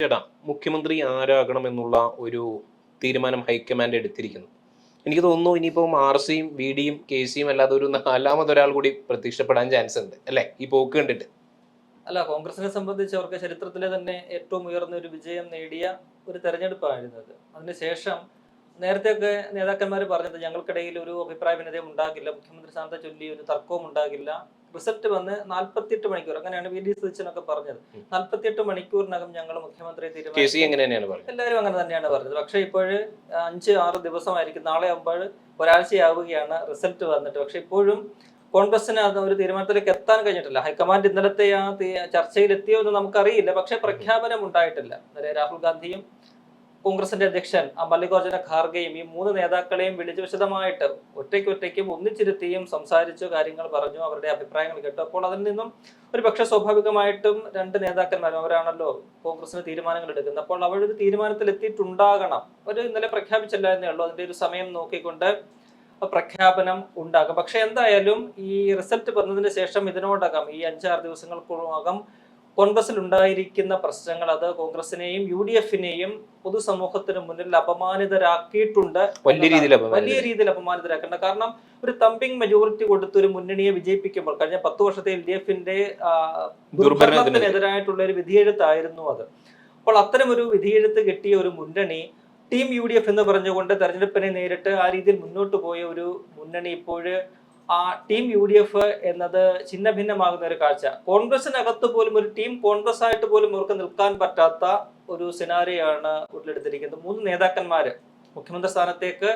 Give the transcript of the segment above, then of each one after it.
ചേട്ടാ, മുഖ്യമന്ത്രി ആരാകണം എന്നുള്ള ഒരു തീരുമാനം ഹൈക്കമാൻഡ് എടുത്തിരിക്കുന്നു. എനിക്ക് തോന്നുന്നു ഇനിയിപ്പം ആർ.സിയും വി.ഡിയും കെ.സിയും അല്ലാതെ ഒരു നാലാമതൊരാൾ കൂടി പ്രത്യക്ഷപ്പെടാൻ ചാൻസ് ഉണ്ട് അല്ലേ, ഈ പോക്ക് കണ്ടിട്ട്? അല്ല, കോൺഗ്രസിനെ സംബന്ധിച്ച് അവർക്ക് ചരിത്രത്തിലെ തന്നെ ഏറ്റവും ഉയർന്ന ഒരു വിജയം നേടിയ ഒരു തെരഞ്ഞെടുപ്പായിരുന്നു അത്. അതിനുശേഷം നേരത്തെയൊക്കെ നേതാക്കന്മാർ പറഞ്ഞത് ഞങ്ങൾക്കിടയിൽ ഒരു അഭിപ്രായ ഭിന്നതയും ഉണ്ടാകില്ല, മുഖ്യമന്ത്രി സ്ഥാനത്തെ ചൊല്ലി ഒരു തർക്കവും ഉണ്ടാകില്ല. റിസൾട്ട് വന്ന് 48 മണിക്കൂർ, അങ്ങനെയാണ് വി.ഡി സതീശനൊക്കെ പറഞ്ഞത്. 48 മണിക്കൂറിനകം ഞങ്ങൾ മുഖ്യമന്ത്രിയെ തീരുമാനിക്കും. എല്ലാവരും അങ്ങനെ തന്നെയാണ് പറഞ്ഞത്. പക്ഷേ ഇപ്പോൾ 5-6 ദിവസമായിരിക്കും, നാളെ ആകുമ്പോൾ ഒരാഴ്ചയാവുകയാണ് റിസൾട്ട് വന്നിട്ട്. പക്ഷെ ഇപ്പോഴും കോൺഗ്രസിന് അത് ഒരു തീരുമാനത്തിലേക്ക് എത്താൻ കഴിഞ്ഞിട്ടില്ല. ഹൈക്കമാൻഡ് ഇന്നലത്തെ ആ ചർച്ചയിൽ എത്തിയോ എന്ന് നമുക്കറിയില്ല. പക്ഷെ പ്രഖ്യാപനം ഉണ്ടായിട്ടില്ല. രാഹുൽ ഗാന്ധിയും കോൺഗ്രസിന്റെ അധ്യക്ഷൻ മല്ലികാർജുന ഖാർഗെയും ഈ 3 നേതാക്കളെയും വിളിച്ച് വിശദമായിട്ട് ഒറ്റയ്ക്കും ഒന്നിച്ചിരുത്തിയും സംസാരിച്ചു, കാര്യങ്ങൾ പറഞ്ഞു, അവരുടെ അഭിപ്രായങ്ങൾ കേട്ടു. അപ്പോൾ അതിൽ നിന്നും ഒരു പക്ഷെ സ്വാഭാവികമായിട്ടും 2 നേതാക്കന്മാരും അവരാണല്ലോ കോൺഗ്രസിന് തീരുമാനങ്ങൾ എടുക്കുന്നത്. അപ്പോൾ അവരൊരു തീരുമാനത്തിൽ എത്തിയിട്ടുണ്ടാകണം. ഒരു ഇന്നലെ പ്രഖ്യാപിച്ചില്ല എന്നേ ഉള്ളൂ. അതിന്റെ ഒരു സമയം നോക്കിക്കൊണ്ട് പ്രഖ്യാപനം ഉണ്ടാകും. പക്ഷെ എന്തായാലും ഈ റിസൾട്ട് വന്നതിന് ശേഷം ഇതിനോടകം ഈ 5-6 ദിവസങ്ങൾക്കകം കോൺഗ്രസിൽ ഉണ്ടായിരിക്കുന്ന പ്രശ്നങ്ങൾ അത് കോൺഗ്രസിനെയും UDF-നെയും പൊതുസമൂഹത്തിന് മുന്നിൽ അപമാനിതരാക്കിയിട്ടുണ്ട്. വലിയ രീതിയിൽ അപമാനിതരാക്കേണ്ട. കാരണം ഒരു തമ്പിങ് മെജോറിറ്റി കൊടുത്ത് ഒരു മുന്നണിയെ വിജയിപ്പിക്കുമ്പോൾ കഴിഞ്ഞ 10 വർഷത്തെ LDF-ന്റെ ദുർഭരണത്തിനെതിരായിട്ടുള്ള ഒരു വിധിയെഴുത്തായിരുന്നു അത്. അപ്പോൾ അത്തരം ഒരു വിധിയെഴുത്ത് കിട്ടിയ ഒരു മുന്നണി ടീം UDF എന്ന് പറഞ്ഞുകൊണ്ട് തെരഞ്ഞെടുപ്പിനെ നേരിട്ട് ആ രീതിയിൽ മുന്നോട്ട് പോയ ഒരു മുന്നണി ഇപ്പോൾ ആ ടീം UDF എന്നത് ഛിന്ന ഭിന്നമാകുന്ന ഒരു കാഴ്ച. കോൺഗ്രസിനകത്ത് പോലും ഒരു ടീം കോൺഗ്രസ് ആയിട്ട് പോലും അവർക്ക് നിൽക്കാൻ പറ്റാത്ത ഒരു സിനാരിയാണ് ഉടലെടുത്തിരിക്കുന്നത്. 3 നേതാക്കന്മാര് മുഖ്യമന്ത്രി സ്ഥാനത്തേക്ക്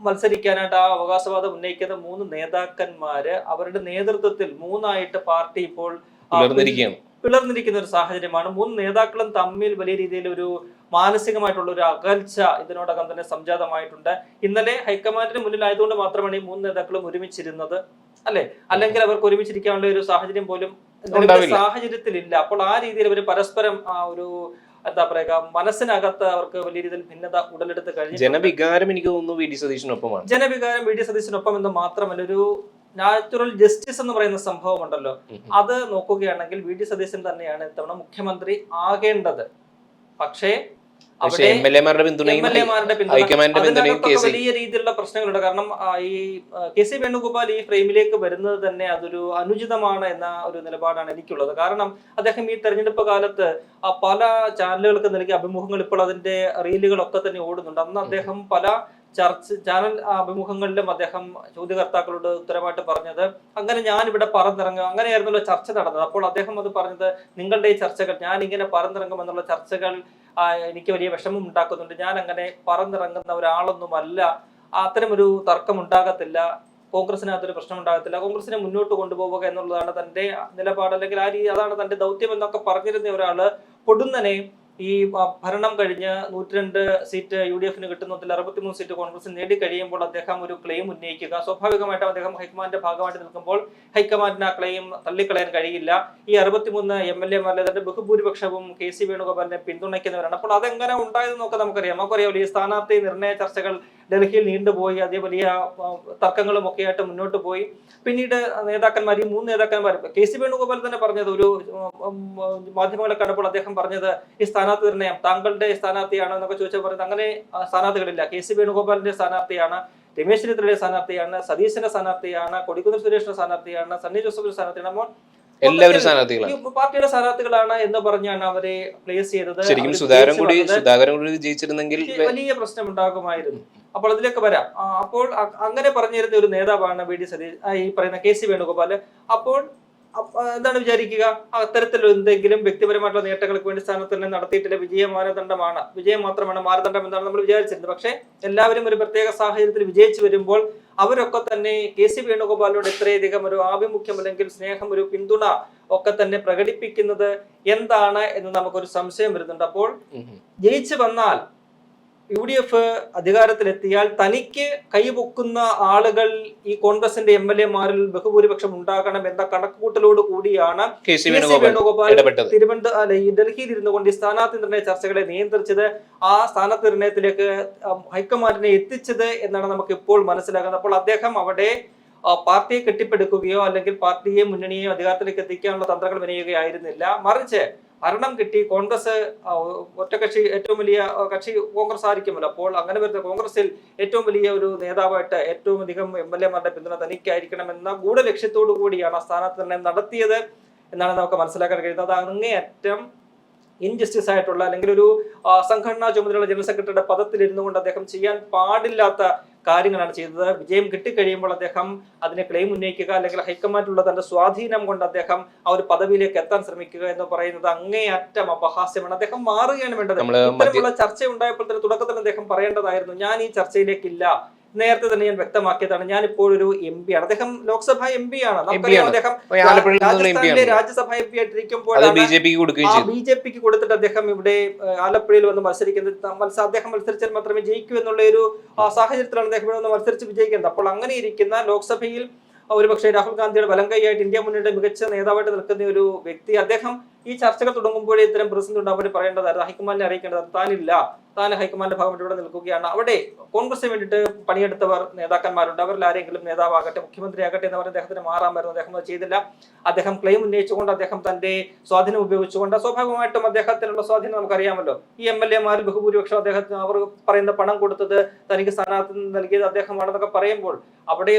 മത്സരിക്കാനായിട്ട് ആ അവകാശവാദം ഉന്നയിക്കുന്ന 3 നേതാക്കന്മാര് അവരുടെ നേതൃത്വത്തിൽ 3ആയിട്ട് പാർട്ടി ഇപ്പോൾ പിളർന്നിരിക്കുന്ന ഒരു സാഹചര്യമാണ്. 3 നേതാക്കളും തമ്മിൽ വലിയ രീതിയിൽ ഒരു മാനസികമായിട്ടുള്ള ഒരു അകൽച്ച ഇതിനോടകം തന്നെ സംജാതമായിട്ടുണ്ട്. ഇന്നലെ ഹൈക്കമാൻഡിന് മുന്നിലായതുകൊണ്ട് മാത്രമാണ് ഈ 3 നേതാക്കളും ഒരുമിച്ചിരുന്നത്, അല്ലെ? അല്ലെങ്കിൽ അവർക്ക് ഒരുമിച്ചിരിക്കാനുള്ള ഒരു സാഹചര്യം പോലും സാഹചര്യത്തിലില്ല. അപ്പോൾ ആ രീതിയിൽ അവർ പരസ്പരം ആ ഒരു എന്താ പറയുക, മനസ്സിനകത്ത് അവർക്ക് വലിയ രീതിയിൽ ഭിന്നത ഉടലെടുത്ത് കഴിഞ്ഞു. ജനവികാരം എനിക്ക് തോന്നുന്നു വി.ഡി സതീശനൊപ്പമാണ്. ജനവികാരം വി.ഡി സതീശനൊപ്പം എന്ന് മാത്രമല്ല, ഒരു നാച്ചുറൽ ജസ്റ്റിസ് എന്ന് പറയുന്ന സംഭവം ഉണ്ടല്ലോ, അത് നോക്കുകയാണെങ്കിൽ വി.ഡി സതീശൻ തന്നെയാണ് ഇത്തവണ മുഖ്യമന്ത്രി ആകേണ്ടത്. പക്ഷേ വലിയ രീതിയിലുള്ള പ്രശ്നങ്ങളുണ്ട്. കാരണം ഈ കെ സി വേണുഗോപാൽ ഈ ഫ്രെയിമിലേക്ക് വരുന്നത് തന്നെ അതൊരു അനുചിതമാണ് എന്ന ഒരു നിലപാടാണ് എനിക്കുള്ളത്. കാരണം അദ്ദേഹം ഈ തെരഞ്ഞെടുപ്പ് കാലത്ത് പല ചാനലുകൾക്ക് നൽകിയ അഭിമുഖങ്ങൾ, ഇപ്പോൾ അതിന്റെ റീലുകളൊക്കെ തന്നെ ഓടുന്നുണ്ട്. അന്ന് അദ്ദേഹം പല ചാനൽ അഭിമുഖങ്ങളിലും അദ്ദേഹം ചോദ്യകർത്താക്കളോട് ഉത്തരമായിട്ട് പറഞ്ഞത്, അങ്ങനെ ഞാൻ ഇവിടെ പറന്നിറങ്ങും, അങ്ങനെയായിരുന്നല്ലോ ചർച്ച നടന്നത്. അപ്പോൾ അദ്ദേഹം അത് പറഞ്ഞത്, നിങ്ങളുടെ ഈ ചർച്ചകൾ, ഞാൻ ഇങ്ങനെ പറന്നിറങ്ങും എന്നുള്ള ചർച്ചകൾ എനിക്ക് വലിയ വിഷമം ഉണ്ടാക്കുന്നുണ്ട്, ഞാൻ അങ്ങനെ പറന്നിറങ്ങുന്ന ഒരാളൊന്നുമല്ല, അത്തരം ഒരു തർക്കം ഉണ്ടാകത്തില്ല, കോൺഗ്രസിനകത്തൊരു പ്രശ്നം ഉണ്ടാകത്തില്ല, കോൺഗ്രസിനെ മുന്നോട്ട് കൊണ്ടുപോവുക എന്നുള്ളതാണ് തന്റെ നിലപാട്, അല്ലെങ്കിൽ അതാണ് തന്റെ ദൗത്യം എന്നൊക്കെ പറഞ്ഞിരുന്ന ഒരാള് പൊടുന്നനെ ഈ ഭരണം കഴിഞ്ഞ് 102 സീറ്റ് UDF-ന് കിട്ടുന്നതിൽ 63 സീറ്റ് കോൺഗ്രസിന് നേടിക്കഴിയുമ്പോൾ അദ്ദേഹം ഒരു ക്ലെയിം ഉന്നയിക്കുക. സ്വാഭാവികമായിട്ടും അദ്ദേഹം ഹൈക്കമാൻഡിന്റെ ഭാഗമായിട്ട് നിൽക്കുമ്പോൾ ഹൈക്കമാൻഡിന് ആ ക്ലെയിം തള്ളിക്കളയാൻ കഴിയില്ല. ഈ 63 MLA-മാരിലെ തന്നെ ബഹുഭൂരിപക്ഷവും കെ സി വേണുഗോപാലിനെ പിന്തുണയ്ക്കുന്നവരാണ്. അപ്പോൾ അതെങ്ങനെ ഉണ്ടായതെന്നൊക്കെ നമുക്കറിയാം. ഈ സ്ഥാനാർത്ഥി നിർണയ ചർച്ചകൾ ഡൽഹിയിൽ നീണ്ടുപോയി, അതേ വലിയ തർക്കങ്ങളും ഒക്കെ ആയിട്ട് മുന്നോട്ട് പോയി. പിന്നീട് നേതാക്കന്മാർ, ഈ 3 നേതാക്കന്മാർ, കെ സി വേണുഗോപാൽ തന്നെ പറഞ്ഞത്, ഒരു മാധ്യമങ്ങളെ കണ്ടപ്പോൾ അദ്ദേഹം പറഞ്ഞത്, ഈ സ്ഥാനാർത്ഥി നിർണയം താങ്കളുടെ സ്ഥാനാർത്ഥിയാണോ എന്നൊക്കെ ചോദിച്ചാൽ പറയുന്നത്, അങ്ങനെ സ്ഥാനാർത്ഥികളില്ല, കെ സി വേണുഗോപാലിന്റെ സ്ഥാനാർത്ഥിയാണ്, രമേശ് ചെന്നിത്തലയുടെ സ്ഥാനാർത്ഥിയാണ്, സതീശന്റെ സ്ഥാനാർത്ഥിയാണ്, കൊടിക്കുന്നിൽ സുരേഷിന്റെ സ്ഥാനാർത്ഥിയാണ്, സണ്ണി ജോസഫിന്റെ സ്ഥാനാർത്ഥിയാണ്, അപ്പോൾ പാർട്ടിയുടെ സ്ഥാനാർത്ഥികളാണ് എന്ന് പറഞ്ഞാണ് അവരെ പ്ലേസ് ചെയ്തത്. വലിയ പ്രശ്നം ഉണ്ടാകുമായിരുന്നു. അപ്പോൾ അതിലേക്ക് വരാം. അപ്പോൾ അങ്ങനെ പറഞ്ഞിരുന്ന ഒരു നേതാവാണ് വി.ഡി സതീശൻ, ഈ പറയുന്ന കെ സി വേണുഗോപാൽ. അപ്പോൾ എന്താണ് വിചാരിക്കുക, അത്തരത്തിൽ എന്തെങ്കിലും വ്യക്തിപരമായിട്ടുള്ള നേട്ടങ്ങൾക്ക് വേണ്ടി സ്ഥാനത്ത് നടത്തിയിട്ടില്ല, വിജയം മാത്രമാണ് മാനദണ്ഡം എന്നാണ് നമ്മൾ വിചാരിച്ചിരുന്നത്. പക്ഷെ എല്ലാവരും ഒരു പ്രത്യേക സാഹചര്യത്തിൽ വിജയിച്ചു വരുമ്പോൾ അവരൊക്കെ തന്നെ കെ സി വേണുഗോപാലിനോട് ഇത്രയധികം ഒരു ആഭിമുഖ്യം, അല്ലെങ്കിൽ സ്നേഹം, ഒരു പിന്തുണ ഒക്കെ തന്നെ പ്രകടിപ്പിക്കുന്നത് എന്താണ് എന്ന് നമുക്കൊരു സംശയം വരുന്നുണ്ട്. അപ്പോൾ ജയിച്ചു വന്നാൽ UDF അധികാരത്തിലെത്തിയാൽ തനിക്ക് കൈപൊക്കുന്ന ആളുകൾ ഈ കോൺഗ്രസിന്റെ MLA-മാരിൽ ബഹുഭൂരിപക്ഷം ഉണ്ടാകണം എന്ന കണക്കുകൂട്ടലോട് കൂടിയാണ് കെ സി വേണുഗോപാൽ ഡൽഹിയിൽ ഇരുന്നു കൊണ്ട് ഈ സ്ഥാനാർത്ഥി നിർണയ ചർച്ചകളെ നിയന്ത്രിച്ചത്, ആ സ്ഥാനാർത്ഥി നിർണയത്തിലേക്ക് ഹൈക്കമാൻഡിനെ എത്തിച്ചത് എന്നാണ് നമുക്ക് ഇപ്പോൾ മനസ്സിലാകുന്നത്. അപ്പോൾ അദ്ദേഹം അവിടെ പാർട്ടിയെ കെട്ടിപ്പടുക്കുകയോ അല്ലെങ്കിൽ പാർട്ടിയെ മുന്നണിയെയോ അധികാരത്തിലേക്ക് എത്തിക്കാനുള്ള തന്ത്രങ്ങൾ മെനയുകയായിരുന്നില്ല. മറിച്ച് ഭരണം കിട്ടി, കോൺഗ്രസ് ഒറ്റകക്ഷി ഏറ്റവും വലിയ കക്ഷി കോൺഗ്രസ് ആയിരിക്കുമല്ലോ. അപ്പോൾ അങ്ങനെ വരുന്ന കോൺഗ്രസിൽ ഏറ്റവും വലിയ ഒരു നേതാവായിട്ട് ഏറ്റവും അധികം MLA-മാരുടെ പിന്തുണ തനിക്കായിരിക്കണമെന്ന ഗൂഢലക്ഷ്യത്തോടു കൂടിയാണ് ആ സ്ഥാനത്ത് തന്നെ നടത്തിയത് എന്നാണ് നമുക്ക് മനസ്സിലാക്കാൻ കഴിയുന്നത്. അത് അങ്ങേയറ്റം ഇൻജസ്റ്റിസ് ആയിട്ടുള്ള, അല്ലെങ്കിൽ ഒരു സംഘടനാ ചുമതലയുള്ള ജനറൽ സെക്രട്ടറിയുടെ പദത്തിൽ ഇരുന്നു കൊണ്ട് അദ്ദേഹം ചെയ്യാൻ പാടില്ലാത്ത കാര്യങ്ങളാണ് ചെയ്തത്. വിജയം കിട്ടിക്കഴിയുമ്പോൾ അദ്ദേഹം അതിനെ ക്ലെയിം ഉന്നയിക്കുക, അല്ലെങ്കിൽ ഹൈക്കമാൻഡിലുള്ള തന്റെ സ്വാധീനം കൊണ്ട് അദ്ദേഹം ആ ഒരു പദവിയിലേക്ക് എത്താൻ ശ്രമിക്കുക എന്ന് പറയുന്നത് അങ്ങേയറ്റം അപഹാസ്യമാണ്. അദ്ദേഹം മാറുകയാണ് വേണ്ടത്. ഇത്തരമുള്ള ചർച്ച ഉണ്ടായപ്പോൾ തന്നെ തുടക്കത്തിൽ അദ്ദേഹം പറയേണ്ടതായിരുന്നു, ഞാൻ ഈ ചർച്ചയിലേക്കില്ല. നേരത്തെ തന്നെ ഞാൻ വ്യക്തമാക്കിയതാണ്, ഞാൻ ഇപ്പോൾ ഒരു MP ആണ്. അദ്ദേഹം ലോക്സഭാ MP ആണ്. നമുക്കറിയാം അദ്ദേഹം രാജസ്ഥാനിലെ രാജ്യസഭാ MP ആയിട്ടിരിക്കുമ്പോഴാണ് BJP-ക്ക് കൊടുത്തിട്ട് അദ്ദേഹം ഇവിടെ ആലപ്പുഴയിൽ വന്ന് മത്സരിക്കുന്നത്. അദ്ദേഹം മത്സരിച്ചാൽ മാത്രമേ ജയിക്കൂ എന്നുള്ള ഒരു സാഹചര്യത്തിലാണ് അദ്ദേഹം ഇവിടെ വന്ന് മത്സരിച്ച് വിജയിക്കുന്നത്. അപ്പോൾ അങ്ങനെ ഇരിക്കുന്ന ലോക്സഭയിൽ ഒരുപക്ഷെ രാഹുൽ ഗാന്ധിയുടെ വലം കൈയായിട്ട് ഇന്ത്യ മുന്നണിയുടെ മികച്ച നേതാവായിട്ട് നിൽക്കുന്ന ഒരു വ്യക്തി, അദ്ദേഹം ഈ ചർച്ചകൾ തുടങ്ങുമ്പോഴേ ഇത്തരം പ്രതിസന്ധി ഉണ്ടാകുമ്പോൾ പറയേണ്ടതായിരുന്നു, ഹൈക്കമാൻഡിനെ അറിയിക്കേണ്ടത് താനില്ല, താൻ ഹൈക്കമാൻഡ് ഭാഗമായിട്ട് ഇവിടെ നിൽക്കുകയാണ്. അവിടെ കോൺഗ്രസിന് വേണ്ടിയിട്ട് പണിയെടുത്തവർ നേതാക്കന്മാരുണ്ട്, അവരിൽ ആരെങ്കിലും നേതാവാകട്ടെ, മുഖ്യമന്ത്രി ആകട്ടെ എന്നവർ അദ്ദേഹത്തിന് മാറാമായിരുന്നു. അദ്ദേഹം അത് ചെയ്തില്ല. അദ്ദേഹം ക്ലെയിം ഉന്നയിച്ചുകൊണ്ട്, അദ്ദേഹം തന്റെ സ്വാധീനം ഉപയോഗിച്ചുകൊണ്ട്, സ്വാഭാവികമായിട്ടും അദ്ദേഹത്തിനുള്ള സ്വാധീനം നമുക്കറിയാമല്ലോ. ഈ MLA-മാരിൽ ബഹുഭൂരിപക്ഷം അദ്ദേഹത്തിന് അവർ പറയുന്ന പണം കൊടുത്തത്, തനിക്ക് സ്ഥാനാർത്ഥി നൽകിയത് അദ്ദേഹമാണെന്നൊക്കെ പറയുമ്പോൾ അവിടെ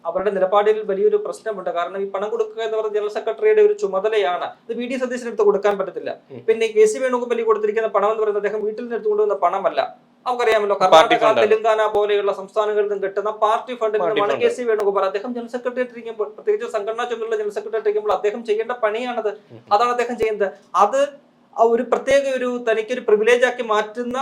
അവരുടെ നിലപാടിൽ വലിയൊരു പ്രശ്നമുണ്ട്. കാരണം ഈ പണം കൊടുക്കുക എന്ന് പറയുന്ന ജനറൽ സെക്രട്ടറിയുടെ ഒരു ചുമതലയാണ്. ഇത് VD സതീശന് എടുത്ത് കൊടുക്കാൻ പറ്റത്തില്ല. പിന്നെ KC വേണുഗോപാൽ കൊടുത്തിരിക്കുന്ന പണം എന്ന് പറയുന്നത് അദ്ദേഹം വീട്ടിൽ നിന്ന് എടുത്തു കൊണ്ടുവന്ന പണമല്ല. നമുക്കറിയാമല്ലോ, കർണാടക, തെലങ്കാന പോലെയുള്ള സംസ്ഥാനങ്ങളിൽ നിന്നും കിട്ടുന്ന പാർട്ടി ഫണ്ടിൽ നിന്നുമാണ് KC വേണുഗോപാൽ. അദ്ദേഹം ജനറൽ സെക്രട്ടറി ആയിട്ടിരിക്കുമ്പോൾ, പ്രത്യേകിച്ച് സംഘടനാ ചുമതലയുള്ള ജനറൽ സെക്രട്ടറി ആയിട്ടിരിക്കുമ്പോൾ അദ്ദേഹം ചെയ്യേണ്ട പണിയാണത്. അതാണ് അദ്ദേഹം ചെയ്യുന്നത്. അത് ഒരു പ്രത്യേക തനിക്കൊരു പ്രിവിലേജ് ആക്കി മാറ്റുന്ന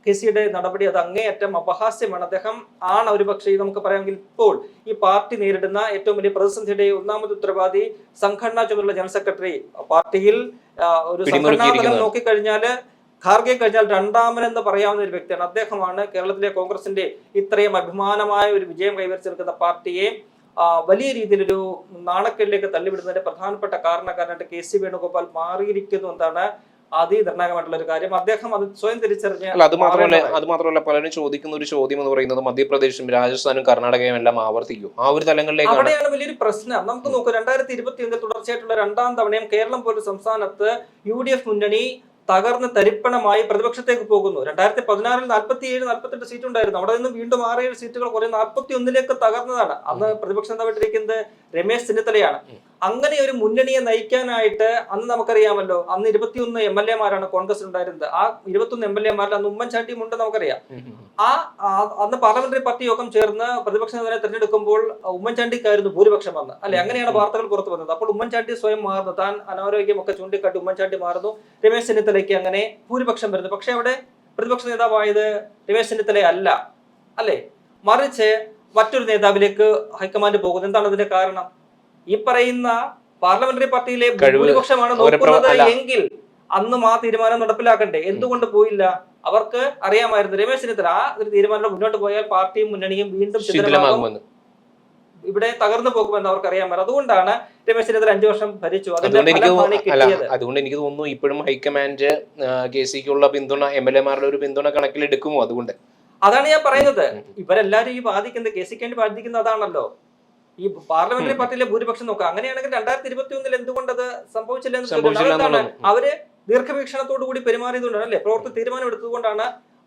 KC-യുടെ നടപടി അത് അങ്ങേയറ്റം അപഹാസ്യമാണ്. അദ്ദേഹം ആണ് ഒരു പക്ഷേ നമുക്ക് പറയാമെങ്കിൽ ഇപ്പോൾ ഈ പാർട്ടി നേരിടുന്ന ഏറ്റവും വലിയ പ്രതിസന്ധിയുടെ ഒന്നാമത് ഉത്തരവാദി സംഘടനാ ചുമതലയുള്ള ജനറൽ സെക്രട്ടറി. പാർട്ടിയിൽ ഒരു സംഘടനാ തലം നോക്കിക്കഴിഞ്ഞാല് ഖാർഗെ കഴിഞ്ഞാൽ രണ്ടാമനെന്ന് പറയാവുന്ന ഒരു വ്യക്തിയാണ്. അദ്ദേഹമാണ് കേരളത്തിലെ കോൺഗ്രസിന്റെ ഇത്രയും അഭിമാനമായ ഒരു വിജയം കൈവരിച്ചെടുക്കുന്ന പാർട്ടിയെ വലിയ രീതിയിലൊരു നാണക്കേടിലേക്ക് തള്ളിവിടുന്നതിന്റെ പ്രധാനപ്പെട്ട കാരണക്കാരനായിട്ട് KC വേണുഗോപാൽ മാറിയിരിക്കുന്നു എന്നാണ് അതിനിർണായകമായിട്ടുള്ള ഒരു കാര്യം. അദ്ദേഹം അത് സ്വയം തിരിച്ചറിഞ്ഞ. അത് മാത്രമല്ല പലരും ചോദിക്കുന്ന ഒരു ചോദ്യം എന്ന് പറയുന്നത് മധ്യപ്രദേശും രാജസ്ഥാനും കർണാടകയും എല്ലാം ആവർത്തിക്കും ആ ഒരു തലങ്ങളിലേക്ക്. അവിടെയാണ് വലിയൊരു പ്രശ്നം. നമുക്ക് നോക്കൂ, 2021 തുടർച്ചയായിട്ടുള്ള രണ്ടാം തവണയും കേരളം പോലൊരു സംസ്ഥാനത്ത് UDF മുന്നണി തകർന്ന് തരിപ്പണമായി പ്രതിപക്ഷത്തേക്ക് പോകുന്നു. 2016-ൽ 47-48 സീറ്റ് ഉണ്ടായിരുന്നു. അവിടെ നിന്ന് വീണ്ടും 6-7 സീറ്റുകൾ കുറേ 41-ലേക്ക് തകർന്നതാണ്. അന്ന് പ്രതിപക്ഷ നേതാവായിട്ടിരിക്കുന്നത് രമേശ് ചെന്നിത്തലയാണ്. അങ്ങനെ ഒരു മുന്നണിയെ നയിക്കാനായിട്ട് അന്ന് നമുക്കറിയാമല്ലോ, അന്ന് 21 MLA-മാരാണ് കോൺഗ്രസ് ഉണ്ടായിരുന്നത്. ആ 21 MLA-മാരിൽ അന്ന് ഉമ്മൻചാണ്ടിയും ഉണ്ട് നമുക്കറിയാം. അന്ന് പാർലമെന്ററി പാർട്ടി യോഗം ചേർന്ന് പ്രതിപക്ഷ നേതാവിനെ തെരഞ്ഞെടുക്കുമ്പോൾ ഉമ്മൻചാണ്ടിക്കായിരുന്നു ഭൂരിപക്ഷം അന്ന്, അല്ലെ? അങ്ങനെയാണ് വാർത്തകൾ പുറത്തു വന്നത്. അപ്പോൾ ഉമ്മൻചാണ്ടി സ്വയം മാറുന്നു, താൻ അനാരോഗ്യമൊക്കെ ചൂണ്ടിക്കാട്ടി ഉമ്മൻചാണ്ടി മാറുന്നു, രമേശ് ചെന്നിത്തലയ്ക്ക് അങ്ങനെ ഭൂരിപക്ഷം വരുന്നു. പക്ഷെ അവിടെ പ്രതിപക്ഷ നേതാവായത് രമേശ് ചെന്നിത്തല അല്ലേ, മറിച്ച് മറ്റൊരു നേതാവിലേക്ക് ഹൈക്കമാൻഡ് പോകുന്നു. എന്താണ് അതിന്റെ കാരണം? ഈ പറയുന്ന പാർലമെന്ററി പാർട്ടിയിലെ ഭൂരിപക്ഷമാണ് നോക്കുന്നത് എങ്കിൽ അന്നും ആ തീരുമാനം നടപ്പിലാക്കണ്ടേ? എന്തുകൊണ്ട് പോയില്ല? അവർക്ക് അറിയാമായിരുന്നു രമേശ് ചെന്നിത്തല ആ ഒരു തീരുമാനം മുന്നോട്ട് പോയാൽ പാർട്ടിയും മുന്നണിയും വീണ്ടും ഇവിടെ തകർന്നു പോകുമെന്ന് അവർക്ക് അറിയാമായിരുന്നു. അതുകൊണ്ടാണ് രമേശ് ചെന്നിത്തല 5 വർഷം ഭരിച്ചു. അതുകൊണ്ട് എനിക്ക് തോന്നുന്നു ഇപ്പോഴും ഹൈക്കമാൻഡ് KC-ക്കുള്ള പിന്തുണ MLA-മാരുടെ ഒരു പിന്തുണ കണക്കിലെടുക്കുമോ? അതുകൊണ്ട് അതാണ് ഞാൻ പറയുന്നത്. ഇവരെല്ലാരും ഈ ബാധിക്കുന്നത് KC-ക്ക് വേണ്ടി ബാധിക്കുന്നത് അതാണല്ലോ. ഈ പാർലമെന്ററി പാർട്ടിയിലെ ഭൂരിപക്ഷം നോക്കുക. അങ്ങനെയാണെങ്കിൽ 2021 എന്തുകൊണ്ട് അത് സംഭവിച്ചില്ല? അവര് ദീർഘവീക്ഷണത്തോടു കൂടി പെരുമാറിയതുകൊണ്ടാണ്, അല്ലെ? പ്രവർത്തി തീരുമാനം എടുത്തതുകൊണ്ടാണ്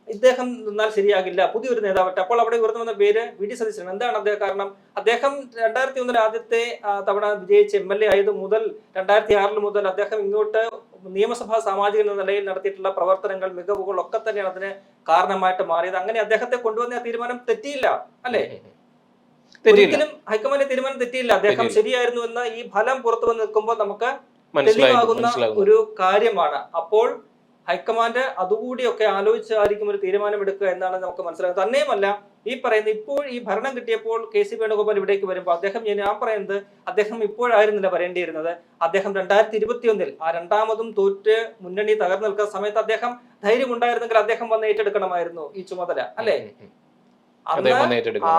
ഇദ്ദേഹം നിന്നാൽ ശരിയാകില്ല, പുതിയൊരു നേതാവട്ടെ. അപ്പോൾ അവിടെ ഉയർന്നു വന്ന പേര് VD സതീശൻ. എന്താണ് അദ്ദേഹം കാരണം? അദ്ദേഹം 2001 ആദ്യത്തെ തവണ വിജയിച്ച MLA ആയത് മുതൽ 2006 മുതൽ അദ്ദേഹം ഇങ്ങോട്ട് നിയമസഭാ സാമാജികൻ എന്ന നിലയിൽ നടത്തിയിട്ടുള്ള പ്രവർത്തനങ്ങൾ, മികവുകൾ ഒക്കെ തന്നെയാണ് അതിന് കാരണമായിട്ട് മാറിയത്. അങ്ങനെ അദ്ദേഹത്തെ കൊണ്ടുവന്ന തീരുമാനം തെറ്റിയില്ല, അല്ലെ? ഒരിക്കലും ഹൈക്കമാൻഡ് തീരുമാനം തെറ്റിയില്ല. അദ്ദേഹം ശരിയായിരുന്നു എന്ന ഈ ഫലം പുറത്തു വന്ന് നിൽക്കുമ്പോൾ നമുക്ക് തെളിവാകുന്ന ഒരു കാര്യമാണ്. അപ്പോൾ ഹൈക്കമാൻഡ് അതുകൂടിയൊക്കെ ആലോചിച്ചായിരിക്കും ഒരു തീരുമാനം എടുക്കുക എന്നാണ് നമുക്ക് മനസ്സിലാക്കുന്നത്. തന്നെയുമല്ല, ഈ പറയുന്ന ഇപ്പോൾ ഈ ഭരണം കിട്ടിയപ്പോൾ KC വേണുഗോപാൽ ഇവിടേക്ക് വരുമ്പോൾ ഞാൻ പറയുന്നത് അദ്ദേഹം ഇപ്പോഴായിരുന്നില്ല വരേണ്ടിയിരുന്നത്. അദ്ദേഹം 2021 ആ രണ്ടാമതും തോറ്റ് മുന്നണി തകർന്നു നിൽക്കുന്ന സമയത്ത് അദ്ദേഹം ധൈര്യം ഉണ്ടായിരുന്നെങ്കിൽ അദ്ദേഹം വന്ന് ഏറ്റെടുക്കണമായിരുന്നു ഈ ചുമതല, അല്ലെ?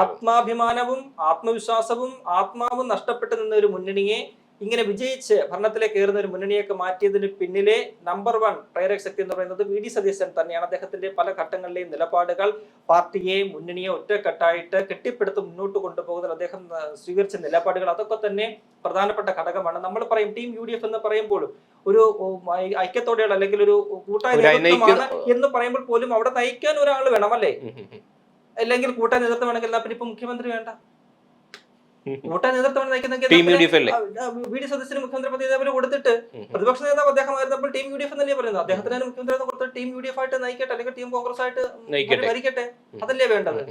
ആത്മാഭിമാനവും ആത്മവിശ്വാസവും ആത്മാവും നഷ്ടപ്പെട്ടു നിന്ന ഒരു മുന്നണിയെ ഇങ്ങനെ വിജയിച്ച് ഭരണത്തിലേക്ക് കയറുന്ന ഒരു മുന്നണിയൊക്കെ മാറ്റിയതിന് പിന്നിലെ നമ്പർ 1 പ്രേരക ശക്തി എന്ന് പറയുന്നത് വി ഡി സതീശൻ തന്നെയാണ്. അദ്ദേഹത്തിന്റെ പല ഘട്ടങ്ങളിലെയും നിലപാടുകൾ പാർട്ടിയെ മുന്നണിയെ ഒറ്റക്കെട്ടായിട്ട് കെട്ടിപ്പടുത്ത് മുന്നോട്ട് കൊണ്ടുപോകുന്നതിൽ അദ്ദേഹം സ്വീകരിച്ച നിലപാടുകൾ അതൊക്കെ തന്നെ പ്രധാനപ്പെട്ട ഘടകമാണ്. നമ്മൾ പറയും ടീം UDF എന്ന് പറയുമ്പോഴും ഒരു ഐക്യത്തോടെയുള്ള അല്ലെങ്കിൽ ഒരു കൂട്ടായ നേതൃത്വമാണ് എന്ന് പറയുമ്പോൾ പോലും അവിടെ നയിക്കാൻ ഒരാൾ വേണം അല്ലേ? അല്ലെങ്കിൽ കൂട്ടായ നേതൃത്വം വേണമെങ്കിൽ പിന്നെ ഇപ്പൊ മുഖ്യമന്ത്രി വേണ്ട. കൂട്ടായ നേതൃത്വം നയിക്കുന്നെങ്കിൽ വി ഡി സതീശന് മുഖ്യമന്ത്രി പദവി ഇതേപോലെ കൊടുത്തിട്ട് പ്രതിപക്ഷ നേതാവ് അദ്ദേഹമായിരുന്നപ്പോൾ ടീം UDF എന്നല്ലേ പറയുന്നത്. അദ്ദേഹത്തിന് മുഖ്യമന്ത്രി കൊടുത്തിട്ട് ടീം UDF ആയിട്ട് നയിക്കട്ടെ, അല്ലെങ്കിൽ ടീം കോൺഗ്രസ് ആയിട്ട് ഭരിക്കട്ടെ. അതല്ലേ വേണ്ടത്?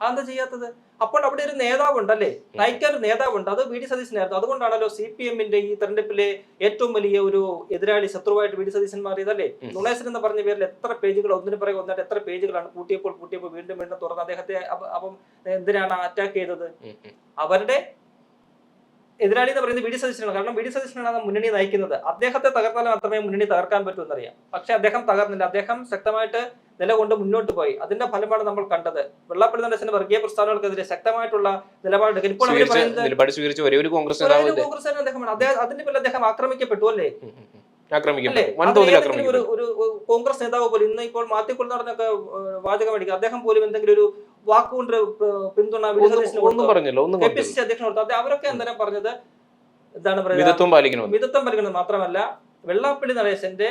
അതെന്താ ചെയ്യാത്തത്? അപ്പോൾ അവിടെ ഒരു നേതാവുണ്ട് അല്ലേ, നയിക്കാൻ ഒരു നേതാവുണ്ട്. അത് വി ഡി സതീശനായിരുന്നു. അതുകൊണ്ടാണല്ലോ CPM-ന്റെ ഈ തെരഞ്ഞെടുപ്പിലെ ഏറ്റവും വലിയ ഒരു എതിരാളി ശത്രുവായിട്ട് വി ഡി സതീശൻ മാറിയതല്ലേ. നുണേശൻ എന്ന് പറഞ്ഞ പേരിൽ എത്ര പേജുകൾ, ഒന്നിനു പിറകെ ഒന്നായിട്ട് എത്ര പേജുകളാണ് കൂട്ടിയപ്പോൾ വീണ്ടും തുറന്ന് അദ്ദേഹത്തെ അപ്പം എന്തിനാണ് അറ്റാക്ക് ചെയ്തത്? അവരുടെ എതിരാളി എന്ന് പറയുന്നത് വി ഡി സതീശനാണ്. കാരണം വി ഡി സതീശനാണ് മുന്നണി നയിക്കുന്നത്. അദ്ദേഹത്തെ തകർത്താൽ മാത്രമേ മുന്നണി തകർക്കാൻ പറ്റൂ എന്നറിയാം. പക്ഷെ അദ്ദേഹം തകർന്നില്ല. അദ്ദേഹം ശക്തമായിട്ട് നിലകൊണ്ട് മുന്നോട്ട് പോയി. അതിന്റെ ഫലമാണ് നമ്മൾ കണ്ടത്. വെള്ളാപ്പള്ളി നടേശന്റെ വർഗീയ പ്രസ്ഥാനങ്ങൾക്കെതിരെ ശക്തമായിട്ടുള്ള നിലപാടെടുക്കൽ. ഇപ്പോൾ അവർ പറയുന്നത് കോൺഗ്രസ് അദ്ദേഹമാണ്. അതിന്റെ പേരിൽ അദ്ദേഹം ആക്രമിക്കപ്പെട്ടു അല്ലേ? ഒരു കോൺഗ്രസ് നേതാവ് പോലും ഇന്ന് ഇപ്പോൾ മാത്യക്കുൾ നടന്നൊക്കെ വാചകം അടിക്കുക. അദ്ദേഹം പോലും എന്തെങ്കിലും ഒരു വാക്കുകൊണ്ട് പിന്തുണ KPCC അധ്യക്ഷൻ കൊടുത്തു. അവരൊക്കെ എന്തായാലും പറഞ്ഞത് എന്താണ് പറയുക, മിതത്വം പാലിക്കുന്നത് മാത്രമല്ല വെള്ളാപ്പള്ളി നടേശന്റെ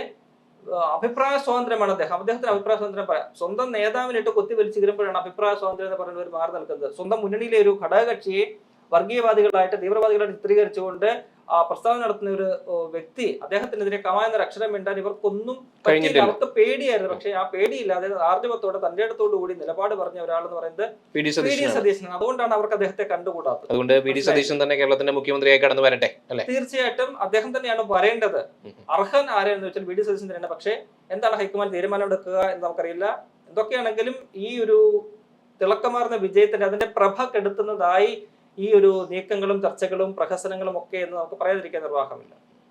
അഭിപ്രായ സ്വാതന്ത്ര്യമാണ് അദ്ദേഹത്തിന് അഭിപ്രായ സ്വാതന്ത്ര്യം പറയാം. സ്വന്തം നേതാവിനിട്ട് കൊത്തി വലിച്ചു കീറുമ്പോഴാണ് അഭിപ്രായ സ്വാതന്ത്ര്യം എന്ന് പറയുന്നവർ മാറി നിൽക്കുന്നത്. സ്വന്തം മുന്നണിയിലെ ഒരു ഘടകകക്ഷിയെ വർഗീയവാദികളായിട്ട് തീവ്രവാദികളായിട്ട് ചിത്രീകരിച്ചുകൊണ്ട് പ്രസ്താവന നടത്തുന്ന ഒരു വ്യക്തി, അദ്ദേഹത്തിനെതിരെ കമായെന്നൊരു അക്ഷരം മിണ്ടാൻ ഇവർക്കൊന്നും കഴിഞ്ഞില്ല. അവർക്ക് പേടിയായിരുന്നു. പക്ഷെ ആ പേടിയില്ലാതെ ആർജവത്തോടെ തന്റെ അടുത്തോടു കൂടി നിലപാട് പറഞ്ഞ ഒരാളെന്ന് പറയുന്നത് വി ഡി സതീശനാണ്. അതുകൊണ്ടാണ് അവർക്ക് അദ്ദേഹത്തെ കണ്ടുകൂടാത്തത്. അതുകൊണ്ട് വി ഡി സതീശൻ തന്നെ കേരളത്തിന്റെ മുഖ്യമന്ത്രിയായി കടന്നു വരട്ടെ. തീർച്ചയായിട്ടും അദ്ദേഹം തന്നെയാണ് വരേണ്ടത്. അർഹൻ ആരെന്ന് വെച്ചാൽ വി ഡി സതീശൻ തന്നെയാണ്. പക്ഷെ എന്താണ് ഹൈക്കമാൻഡ് തീരുമാനമെടുക്കുക എന്ന് നമുക്കറിയില്ല. എന്തൊക്കെയാണെങ്കിലും ഈ ഒരു തിളക്കമാർന്ന വിജയത്തിന്റെ അതിന്റെ പ്രഭ കെടുത്തുന്നതായി ഈ ഒരു നീക്കങ്ങളും ചർച്ചകളും പ്രഹസനങ്ങളും ഒക്കെ എന്ന് നമുക്ക് പറയാതിരിക്കാൻ നിർവാഹമില്ല.